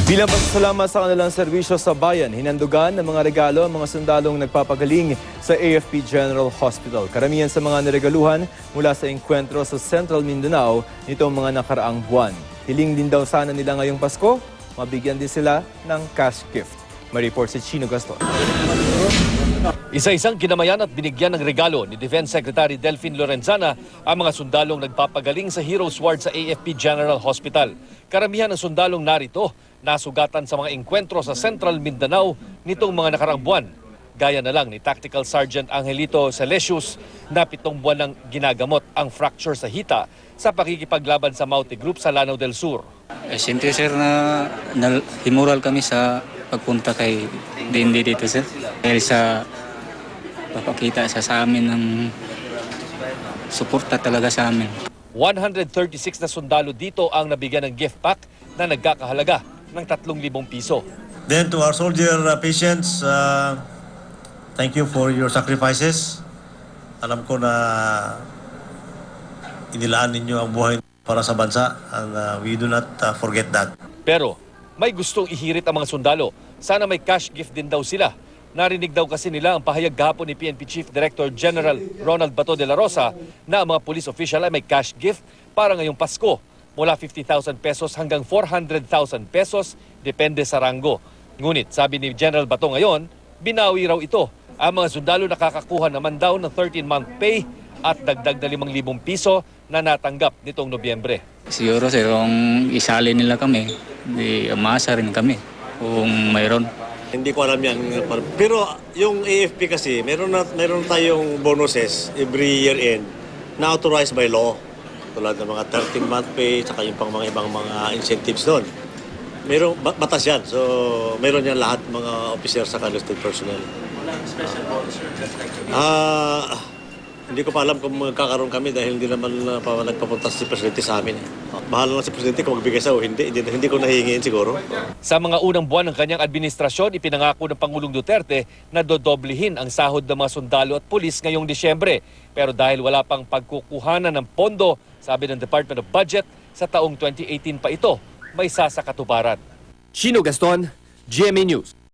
Bilang pasasalamat sa kanilang serbisyo sa bayan, hinandugan ng mga regalo ang mga sundalong nagpapagaling sa AFP General Hospital. Karamihan sa mga niregaluhan mula sa engkwentro sa Central Mindanao nitong mga nakaraang buwan. Hiling din daw sana nila ngayong Pasko, mabigyan din sila ng cash gift. May report si Chino Gaston. Isa-isang kinamayan at binigyan ng regalo ni Defense Secretary Delphine Lorenzana ang mga sundalong nagpapagaling sa Heroes Ward sa AFP General Hospital. Karamihan ng sundalong narito nasugatan sa mga engkwentro sa Central Mindanao nitong mga nakaraang buwan. Gaya na lang ni Tactical Sergeant Angelito Celesius na 7 buwan nang ginagamot ang fracture sa hita sa pakikipaglaban sa Maute Group sa Lanao del Sur. Siyempre sir na himural kami sa pagpunta kay DND dito sir. Dahil sa papakita sa amin ng suporta talaga sa amin. 136 na sundalo dito ang nabigyan ng gift pack na nagkakahalaga ng 3,000 piso. Then to our soldier patients, thank you for your sacrifices. Alam ko na inilaan ninyo ang buhay para sa bansa and we do not forget that. Pero may gustong ihirit ang mga sundalo. Sana may cash gift din daw sila. Narinig daw kasi nila ang pahayag gahapon ni PNP Chief Director General Ronald Bato de la Rosa na ang mga police official ay may cash gift para ngayong Pasko. Mula 50,000 pesos hanggang 400,000 pesos, depende sa ranggo. Ngunit sabi ni General Bato ngayon, binawi raw ito. Ang mga sundalo nakakakuha naman daw ng 13-month pay at dagdag na 5,000 piso na natanggap nitong Nobyembre. Siguro sir, kung isali nila kami, di umasa rin kami kung mayroon. Hindi ko alam yan. Pero yung AFP kasi, meron tayong bonuses every year end na authorized by law. Tulad ng mga 13-month pay, saka yung pang mga ibang mga incentives doon. Meron, batas yan. So, meron yan lahat mga officers sa enlisted personnel. Hindi ko pa alam kung magkakaroon kami dahil hindi naman nagpapunta si Presidente sa amin. Bahala lang si Presidente kung magbigay sa o hindi. Hindi ko nahihingin siguro. Sa mga unang buwan ng kanyang administrasyon, ipinangako ng Pangulong Duterte na dodoblihin ang sahod ng mga sundalo at pulis ngayong Disyembre. Pero dahil wala pang pagkukuhanan ng pondo, sabi ng Department of Budget, sa taong 2018 pa ito, may sasakatuparan. Chino Gaston, GMA News.